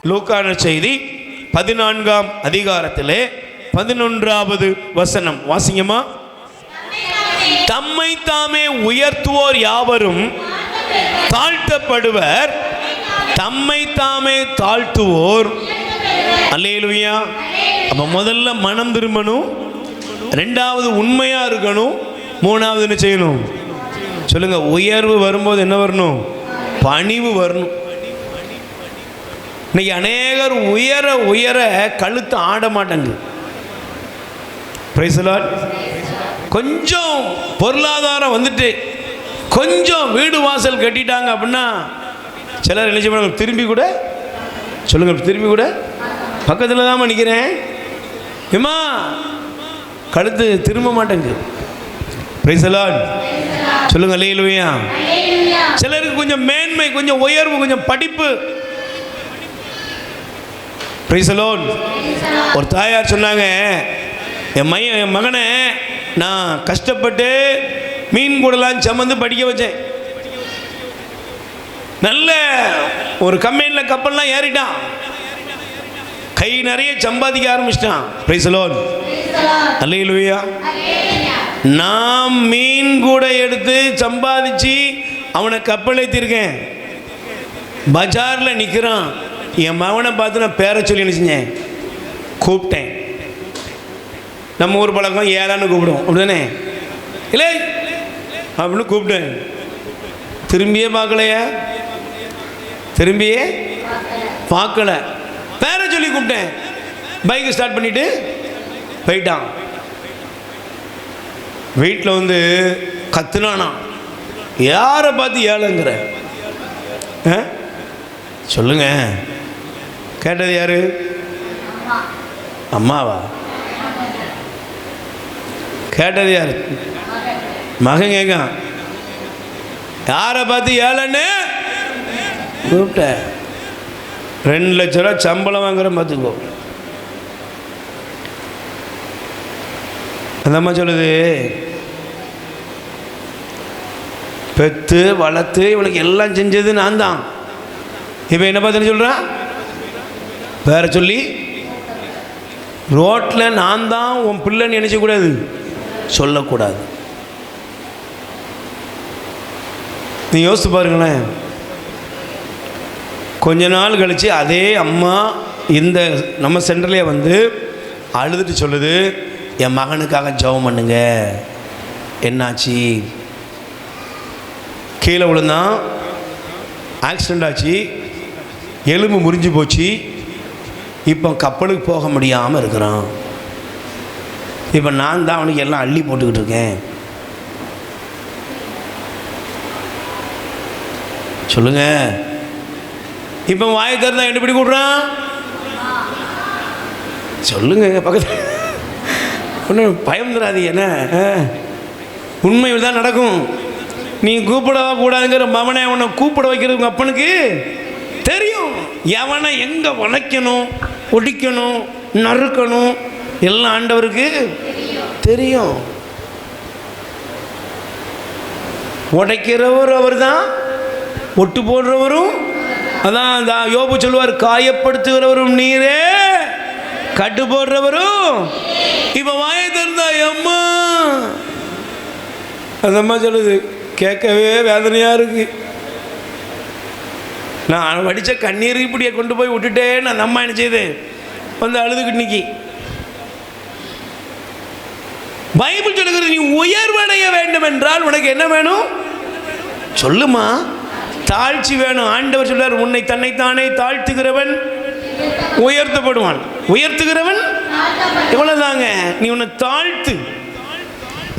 லூக்கா செய்தி 14ஆம் அதிகாரத்திலே 11வது வசனம் வாசிங்கம்மா. தம்மை தாமே உயர்த்துவோர் யாவரும் தாழ்த்தப்படுவர், தம்மை தாமே தாழ்த்துவோர். அல்லேலூயா. அப்ப முதல்ல மனம் திரும்பணும், ரெண்டாவது உண்மையா இருக்கணும், மூணாவது என்ன செய்யணும் சொல்லுங்க. உயர்வு வரும்போது என்ன வரணும்? பணிவு வரணும். இன்னைக்கு அநேகர் உயர உயர கழுத்து ஆட மாட்டாங்க. Price the Lord. கொஞ்சம் பொருளாதாரம் வந்துட்டு கொஞ்சம் வீடு வாசல் கட்டிட்டாங்க அப்படின்னா சிலர் என்ன செய்வாங்க, திரும்பி கூட சொல்லுங்க, திரும்பி கூட பக்கத்தில் தான் நிற்கிறேன் ஏமா கழுத்து திரும்ப மாட்டேங்க. பிரைஸ் தி லார்ட் சொல்லுங்க. அல்லேலூயா. சிலருக்கு கொஞ்சம் மேன்மை, கொஞ்சம் உயர்வு, கொஞ்சம் படிப்பு. Price the Lord. ஒரு தாயார் சொன்னாங்க, என் மகனை நான் கஷ்டப்பட்டு மீன் கூடலாம் சம்மந்து படிக்க வச்சேன். நல்ல ஒரு கம்பெனியில் கப்பல்லாம் ஏறிட்டான், கை நிறைய சம்பாதிக்க ஆரம்பிச்சிட்டான். Praise the lord. அல்லேலூயா. நான் மீன் கூட எடுத்து சம்பாதிச்சு அவனை கப்பல் ஏற்றிருக்கேன். பஜாரில் நிற்கிறான். என் மகனை பார்த்து நான் பேரை சொல்லி என்ன செஞ்சேன், கூப்பிட்டேன். நம்ம ஊர் பழக்கம் ஏழான்னு கூப்பிடுவோம், அப்படிதானே? இல்லை அப்படின்னு கூப்பிட்டேன். திரும்பியே பார்க்கலையா? திரும்பியே பார்க்கல. பேரை சொல்லி கூப்பிட்டேன். பைக்கை ஸ்டார்ட் பண்ணிட்டு போயிட்டான். வீட்டில் வந்து கத்துனானா, யாரை பார்த்து ஏழைங்கிற சொல்லுங்க. கேட்டது யாரு? அம்மாவா? கேட்டது யாரு? மகன் கேட்கான், யாரை பார்த்து ஏழைன்னு கூப்பிட்ட? 2 லட்ச ரூபா சம்பளம் வாங்குற பார்த்துக்கோ. அந்த அம்மா சொல்லுது, பெற்று வளர்த்து இவனுக்கு எல்லாம் செஞ்சது நான் தான். இப்போ என்ன பார்த்துன்னு சொல்கிறான், வேற சொல்லி ரோட்டில் நான் தான் உன் பிள்ளைன்னு நினைச்சக்கூடாது, சொல்லக்கூடாது. நீ யோசித்து பாருங்களேன். கொஞ்ச நாள் கழித்து அதே அம்மா இந்த நம்ம சென்டர்லேயே வந்து அழுதுட்டு சொல்லுது, என் மகனுக்காக ஜெபம் பண்ணுங்க. என்னாச்சு? கீழே விழுந்தான், ஆக்சிடெண்ட் ஆச்சு, எலும்பு முறிஞ்சு போச்சு, இப்போ கப்பலுக்கு போக முடியாமல் இருக்கிறான். இப்போ நான் தான் அவனுக்கு எல்லாம் அள்ளி போட்டுக்கிட்டு இருக்கேன். சொல்லுங்க. இப்போ வாயை திறந்தா எப்படி கூடுறான்? சொல்லுங்க. பக்கத்தில் ஒன்றும் பயம் தராது. என்ன உண்மை தான் நடக்கும். நீ கூப்பிடவா கூடாதுங்கிற மவனை அவனை கூப்பிட வைக்கிறது உங்கள் அப்பனுக்கு தெரியும். எவனை எங்கே வளைக்கணும், ஒடிக்கணும், நறுக்கணும் எல்லாம் ஆண்டவருக்கு தெரியும். உடைக்கிறவர் அவர் தான், ஒட்டு போடுறவரும் அதான். யோபு சொல்லுவார், காயப்படுத்துகிறவரும் நீரே, கட்டு போடுறவரும். இப்போ வாயை திறந்தா அம்மா, அந்த அம்மா சொல்லுது, கேட்கவே வேதனையாக இருக்கு. நான் வடித்த கண்ணீர் இப்படியே கொண்டு போய் விட்டுட்டேன். நான் அம்மா என்ன செய்யுது வந்து அழுதுகிட்டு நிக்கி. பைபிள் சொல்லுகிறது, நீ உயர்வடைய வேண்டும் என்றால் உனக்கு என்ன வேணும் சொல்லுமா? தாழ்ச்சி வேணும். ஆண்டவர் சொல்றார், உன்னை தன்னைத்தானே தாழ்த்துகிறவன் உயர்த்தப்படுவான், உயர்த்துகிறவன் இவ்வளவுதாங்க. நீ உன்னை தாழ்த்து.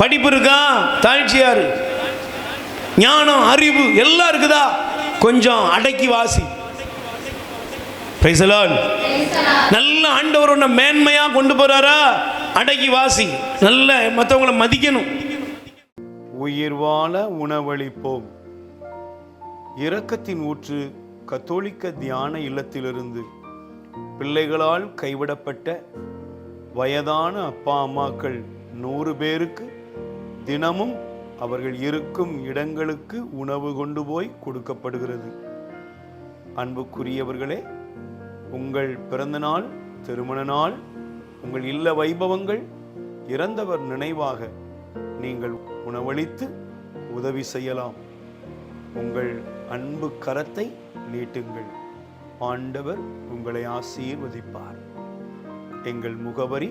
படிப்பு இருக்கா? தாழ்ச்சியாரு. ஞானம், அறிவு எல்லாம் இருக்குதா? கொஞ்சம் அடக்கி வாசி. Price the Lord. நல்ல ஆண்டவர் உன்னை மேன்மையா கொண்டு போறாரா? அடக்கி வாசி. நல்ல மற்றவங்களை மதிக்கணும். உயிர் வாழ உணவளிப்போம். இரக்கத்தின் ஊற்று கத்தோலிக்க தியான இல்லத்திலிருந்து பிள்ளைகளால் கைவிடப்பட்ட வயதான அப்பா அம்மாக்கள் 100 பேருக்கு தினமும் அவர்கள் இருக்கும் இடங்களுக்கு உணவு கொண்டு போய் கொடுக்கப்படுகிறது. அன்புக்குரியவர்களே, உங்கள் பிறந்தநாள், திருமண நாள், உங்கள் இல்ல வைபவங்கள், இறந்தவர் நினைவாக நீங்கள் உணவளித்து உதவி செய்யலாம். உங்கள் அன்பு கரத்தை நீட்டுங்கள். ஆண்டவர் உங்களை ஆசீர்வதிப்பார். எங்கள் முகவரி: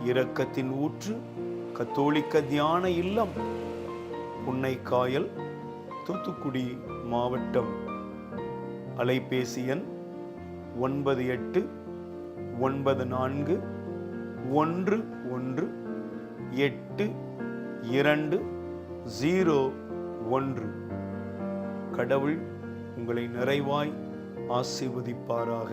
இரக்கத்தின் ஊற்று, கத்தோலிக்க தியான இல்லம், புன்னைக்காயல், தூத்துக்குடி மாவட்டம். அலைபேசி எண் 9894118201. கடவுள் உங்களை நிறைவாய் ஆசீர்வதிப்பாராக.